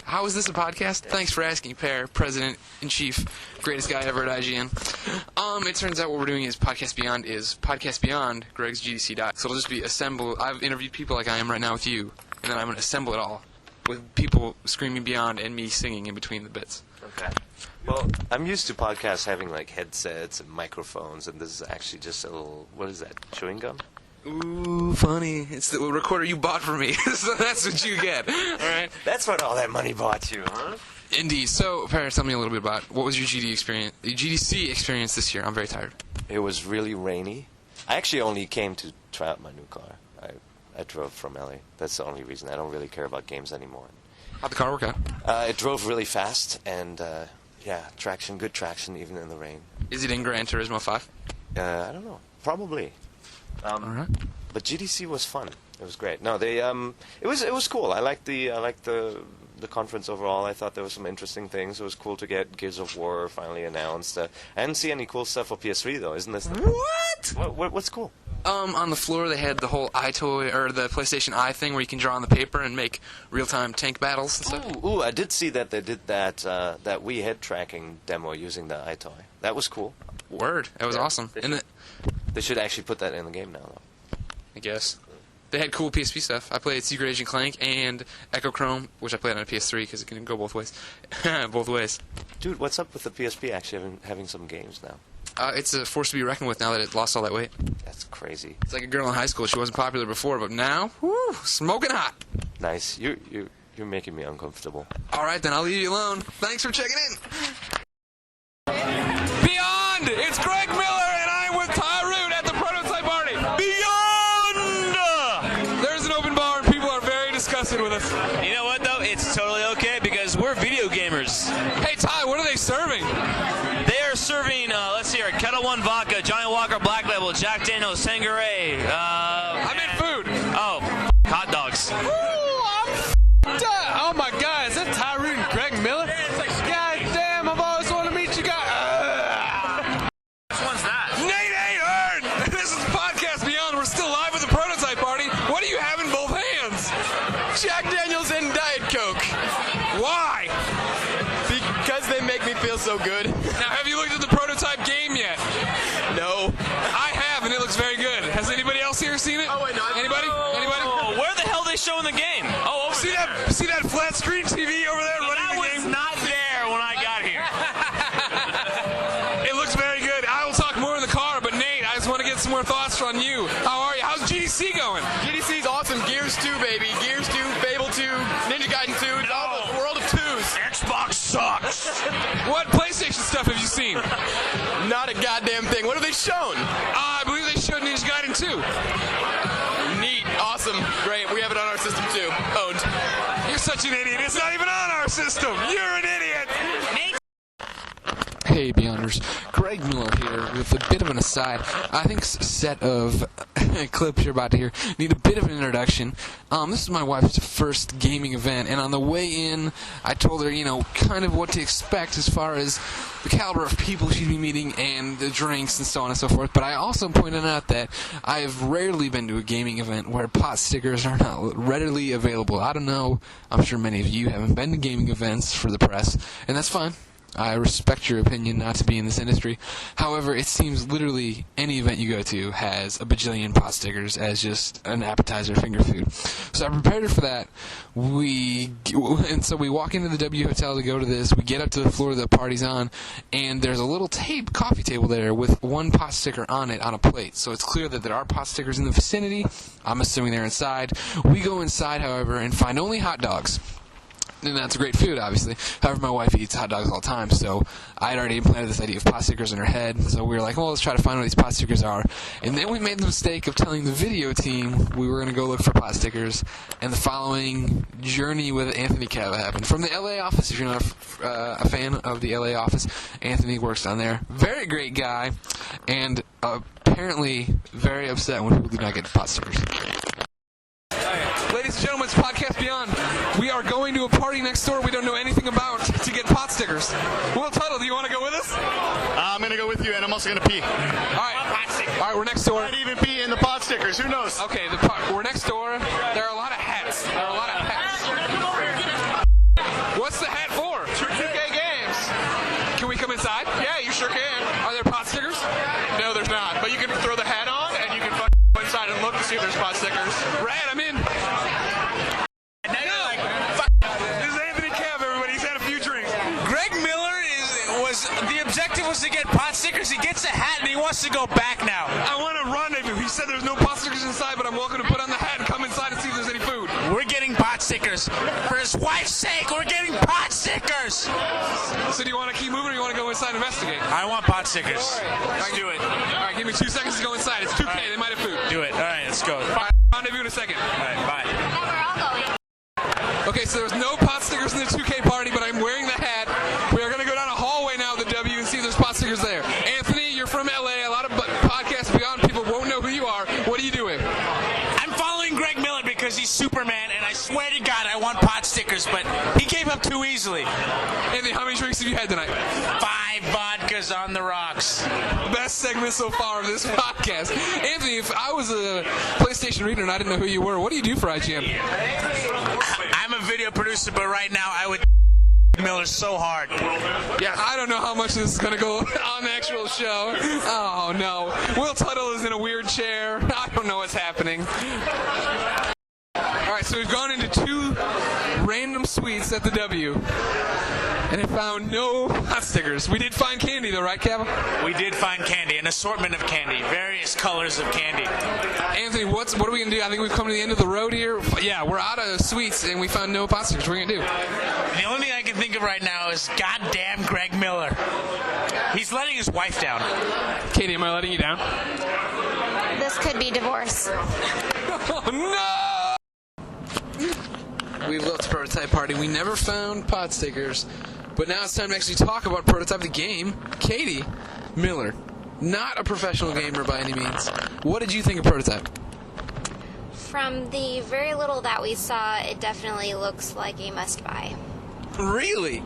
How is this a podcast? Thanks for asking, Pear, President-in-Chief, greatest guy ever at IGN. It turns out what we're doing is Podcast Beyond Greg's GDC doc. So it'll just be I've interviewed people like I am right now with you, and then I'm going to assemble it all with people screaming Beyond and me singing in between the bits. Okay. Well, I'm used to podcasts having like headsets and microphones, and this is actually just a little, what is that, chewing gum? Ooh, funny. It's the recorder you bought for me, so that's what you get. All right. That's what all that money bought you, huh? Indeed. So, Paris, tell me a little bit about what was your GDC experience this year. I'm very tired. It was really rainy. I actually only came to try out my new car. I drove from LA. That's the only reason. I don't really care about games anymore. How'd the car work out? It drove really fast, and good traction even in the rain. Is it in Gran Turismo 5? I don't know. Probably. All right. But GDC was fun. It was great. No, it was cool. I liked the conference overall. I thought there were some interesting things. It was cool to get Gears of War finally announced. I didn't see any cool stuff for PS3 though. Isn't this? What? What's cool? On the floor they had the whole iToy or the PlayStation Eye thing where you can draw on the paper and make real-time tank battles and stuff. Ooh! I did see that they did that Wii head tracking demo using the iToy. That was cool. Word, that was awesome. They should actually put that in the game now, though. I guess. They had cool PSP stuff. I played Secret Agent Clank and Echo Chrome, which I played on a PS3 because it can go both ways. Both ways. Dude, what's up with the PSP actually having some games now? It's a force to be reckoned with now that it lost all that weight. That's crazy. It's like a girl in high school. She wasn't popular before, but now, whoo, smoking hot. Nice. You're making me uncomfortable. All right, then I'll leave you alone. Thanks for checking in. Beyond! It's Greg Miller, and I'm with Tyrone at the prototype party. Beyond! There's an open bar, and people are very disgusted with us. You know what, though? It's totally okay because we're video gamers. Hey, Ty, what are they serving? They are serving, let's see here, Kettle One Vodka, Johnny Walker Black Label, Jack Daniels, Tanqueray. I meant food. Oh, hot dogs. Oh my God, is that Tyrone and Greg Miller? God damn, I've always wanted to meet you guys. Which one's that? Nate Ahern! This is Podcast Beyond. We're still live at the prototype party. What do you have in both hands? Jack Daniels and Diet Coke. Why? Because they make me feel so good. Now, have you looked at the prototype game yet? No. I have, and it looks very good. Has anybody else here seen it? Oh, wait, no. Anybody? Anybody? Oh, where the hell are they showing the game? Oh, over See there. that flat screen TV over there running the game? That was not there when I got here. It looks very good. I will talk more in the car, but Nate, I just want to get some more thoughts from you. How are you? How's GDC going? GDC's awesome. Gears 2, baby. Gears 2, Fable 2, Ninja Gaiden 2. It's all the world of twos. Xbox sucks. What PlayStation stuff have you seen? Not a goddamn thing. What have they shown? I believe they showed Ninja Gaiden 2. Neat. Awesome. Great. We have it on our system, too. Owned. You're such an idiot. It's not even on our system. You're an idiot. Nate. Hey, Beyonders. Greg Miller here with a bit of an aside. I think set of clips you're about to hear need a bit of an introduction. This is my wife's first gaming event, and on the way in, I told her, kind of what to expect as far as the caliber of people she'd be meeting and the drinks and so on and so forth. But I also pointed out that I've rarely been to a gaming event where pot stickers are not readily available. I don't know. I'm sure many of you haven't been to gaming events for the press, and that's fine. I respect your opinion not to be in this industry. However, it seems literally any event you go to has a bajillion pot stickers as just an appetizer finger food. So I prepared her for that. So we walk into the W Hotel to go to this. We get up to the floor the party's on, and there's a little coffee table there with one pot sticker on it on a plate. So it's clear that there are pot stickers in the vicinity. I'm assuming they're inside. We go inside, however, and find only hot dogs. And that's great food, obviously. However, my wife eats hot dogs all the time, so I had already implanted this idea of pot stickers in her head. So we were like, well, let's try to find what these pot stickers are. And then we made the mistake of telling the video team we were going to go look for pot stickers. And the following journey with Anthony Cava happened. From the LA office, if you're not a fan of the LA office, Anthony works down there. Very great guy, and apparently very upset when people do not get pot stickers. Ladies and gentlemen, it's Podcast Beyond. We are going to a party next door we don't know anything about to get pot stickers. Will Tuttle, do you want to go with us? I'm going to go with you, and I'm also going to pee. All right, we're next door. I might even pee in the pot stickers. Who knows? Okay, we're next door. There are a lot of hats. What's the hat for? 2K games. Can we come inside? Yeah, you sure can. Are there pot stickers? No, there's not. But you can throw the hat on, and you can go inside and look to see if there's pot stickers. Rad, I'm in. The objective was to get pot stickers. He gets a hat and he wants to go back now. I want to rendezvous. He said there's no pot stickers inside, but I'm welcome to put on the hat and come inside and see if there's any food. We're getting pot stickers. For his wife's sake, we're getting pot stickers. So do you want to keep moving or you want to go inside and investigate? I want pot stickers. Let's do it. All right, give me 2 seconds to go inside. It's 2K. They might have food. Do it. All right, let's go. Rendezvous in a second. All right, bye. Okay, so there's no pot stickers in the 2K party, but I'm wearing the hat. We are going to go down a hallway now at the W and see if there's pot stickers there. Anthony, you're from LA. A lot of Podcast Beyond people won't know who you are. What are you doing? I'm following Greg Miller because he's Superman, and I swear to God I want pot stickers, but he gave up too easily. Anthony, how many drinks have you had tonight? 5 vodkas on the rocks. Best segment so far of this podcast. Anthony, if I was a PlayStation reader and I didn't know who you were, what do you do for IGN? I'm a video producer, but right now I would Miller so hard. Yeah, I don't know how much this is going to go on the actual show. Oh, no. Will Tuttle is in a weird chair. I don't know what's happening. All right, so we've gone into 2 random suites at the W. and it found no pot stickers. We did find candy, though, right, Cav? We did find candy, an assortment of candy, various colors of candy. Anthony, what are we going to do? I think we've come to the end of the road here. Yeah, we're out of sweets, and we found no pot stickers. What are we going to do? The only thing I can think of right now is goddamn Greg Miller. He's letting his wife down. Katie, am I letting you down? This could be divorce. Oh, no! We left Prototype Party. We never found pot stickers. But now it's time to actually talk about Prototype the game. Katie Miller, not a professional gamer by any means. What did you think of Prototype? From the very little that we saw, it definitely looks like a must-buy. Really?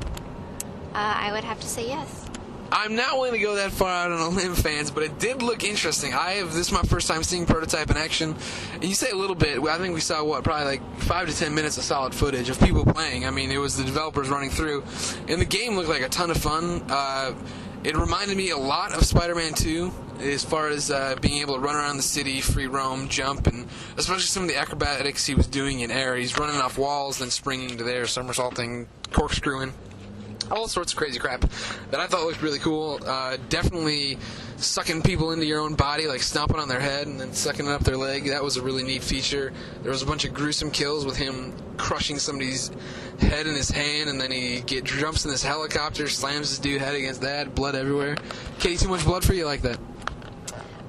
I would have to say yes. I'm not willing to go that far out on a limb, fans, but it did look interesting. This is my first time seeing Prototype in action. And you say a little bit. I think we saw, probably like 5 to 10 minutes of solid footage of people playing. I mean, it was the developers running through. And the game looked like a ton of fun. It reminded me a lot of Spider-Man 2 as far as being able to run around the city, free roam, jump, and especially some of the acrobatics he was doing in air. He's running off walls, then springing to there, somersaulting, corkscrewing. All sorts of crazy crap that I thought looked really cool. Definitely sucking people into your own body, like stomping on their head and then sucking it up their leg. That was a really neat feature. There was a bunch of gruesome kills with him crushing somebody's head in his hand, and then he jumps in this helicopter, slams his dude head against that, blood everywhere. Katie, too much blood for you like that?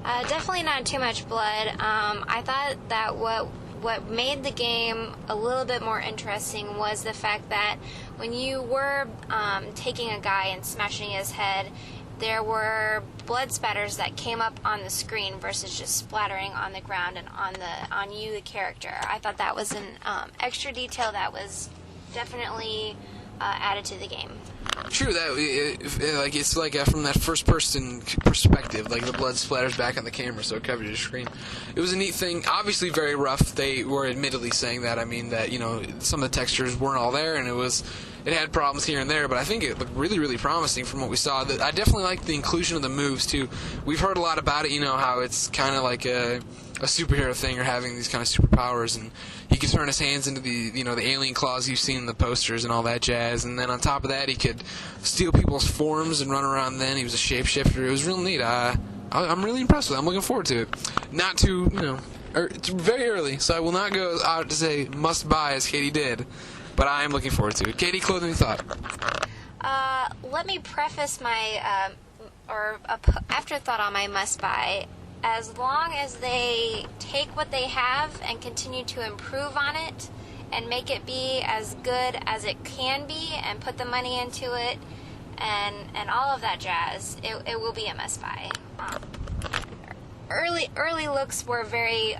Definitely not too much blood. I thought that what made the game a little bit more interesting was the fact that when you were taking a guy and smashing his head, there were blood spatters that came up on the screen versus just splattering on the ground and on you, the character. I thought that was an extra detail that was definitely added to the game. True, that it's like from that first-person perspective, like the blood splatters back on the camera, so it covers your screen. It was a neat thing. Obviously, very rough. They were admittedly saying that. I mean, that some of the textures weren't all there, and it had problems here and there. But I think it looked really, really promising from what we saw. I definitely liked the inclusion of the moves too. We've heard a lot about it. How it's kind of like a superhero thing, or having these kind of superpowers, and he could turn his hands into the alien claws you've seen in the posters and all that jazz. And then on top of that, he could steal people's forms and run around. Then he was a shapeshifter. It was real neat. I'm really impressed with it. I'm looking forward to it. Not too, it's very early, so I will not go out to say must buy as Katie did, but I am looking forward to it. Katie, clothing thought. Let me preface my afterthought on my must buy. As long as they take what they have and continue to improve on it and make it be as good as it can be and put the money into it and all of that jazz, it will be a must-buy. Early looks were very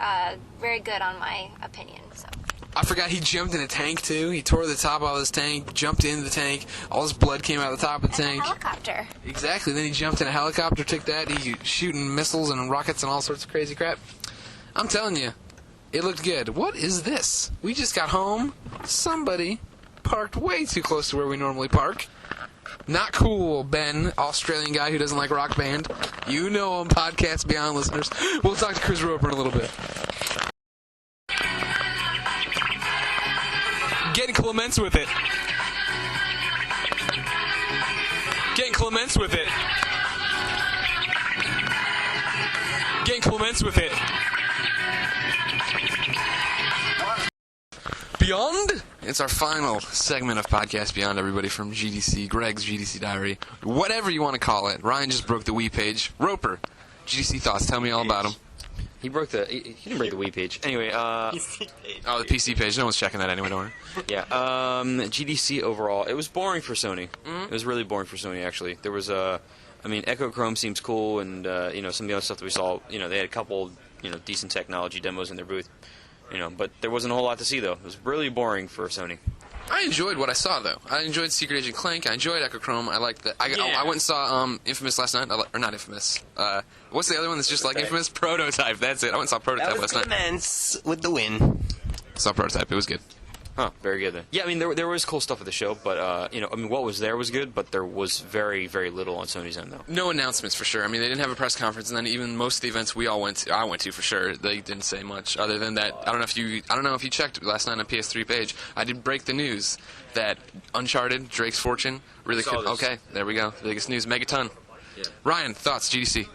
good on my opinion. So. I forgot he jumped in a tank, too. He tore the top off his tank, jumped into the tank. All his blood came out of the top of the tank. A helicopter. Exactly. Then he jumped in a helicopter, took that. He shooting missiles and rockets and all sorts of crazy crap. I'm telling you, it looked good. What is this? We just got home. Somebody parked way too close to where we normally park. Not cool, Ben, Australian guy who doesn't like Rock Band. You know him, Podcast Beyond listeners. We'll talk to Chris Roper in a little bit. Getting Clements with it. Getting Clements with it. Getting Clements with it. Beyond? It's our final segment of Podcast Beyond, everybody, from GDC, Greg's GDC Diary, whatever you want to call it. Ryan just broke the Wii page. Roper, GDC thoughts. Tell me all about him. He didn't break the Wii page. Anyway, the PC page. No one's checking that anyway, don't worry. Yeah. GDC overall, it was boring for Sony. Mm-hmm. It was really boring for Sony, actually. There was Echo Chrome seems cool, and some of the other stuff that we saw. They had a couple decent technology demos in their booth. But there wasn't a whole lot to see, though. It was really boring for Sony. I enjoyed what I saw, though. I enjoyed Secret Agent Clank. I enjoyed Echo Chrome. I liked that. I went and saw Infamous last night. Or not Infamous. What's the other one that's just like Infamous? Prototype. That's it. I went and saw Prototype last night. Clements with the win. Saw Prototype. It was good. Huh, very good then. Yeah, I mean, there was cool stuff at the show, but, what was there was good, but there was very, very little on Sony's end, though. No announcements, for sure. I mean, they didn't have a press conference, and then even most of the events I went to, for sure, they didn't say much, other than that, I don't know if you checked last night on PS3 page, I did break the news that Uncharted, Drake's Fortune, really could... Okay, there we go. The biggest news, Megaton. Yeah. Ryan, thoughts, GDC?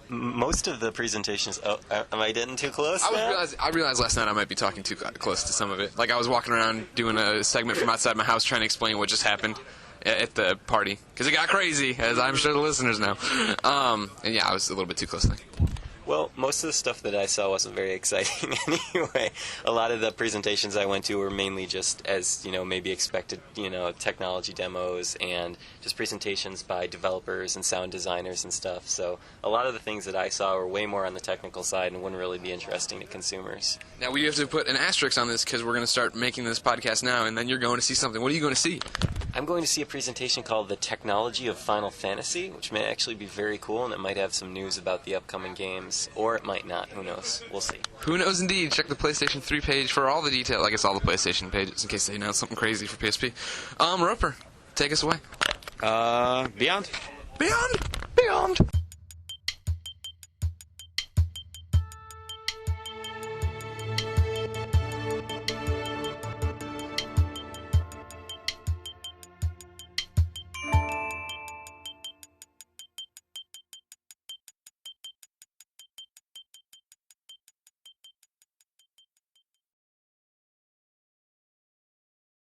Most of the presentations... Oh, am I getting too close now? I realized last night I might be talking too close to some of it. Like, I was walking around doing a segment from outside my house trying to explain what just happened at the party. Because it got crazy, as I'm sure the listeners know. And yeah, I was a little bit too close, I think. Well, most of the stuff that I saw wasn't very exciting anyway. A lot of the presentations I went to were mainly just as, maybe expected, technology demos and just presentations by developers and sound designers and stuff. So a lot of the things that I saw were way more on the technical side and wouldn't really be interesting to consumers. Now, we have to put an asterisk on this because we're going to start making this podcast now, and then you're going to see something. What are you going to see? I'm going to see a presentation called The Technology of Final Fantasy, which may actually be very cool, and it might have some news about the upcoming games, or it might not. Who knows? We'll see. Who knows indeed. Check the PlayStation 3 page for all the detail. I guess all the PlayStation pages in case they announce something crazy for PSP. Roper, take us away. Beyond. Beyond! Beyond!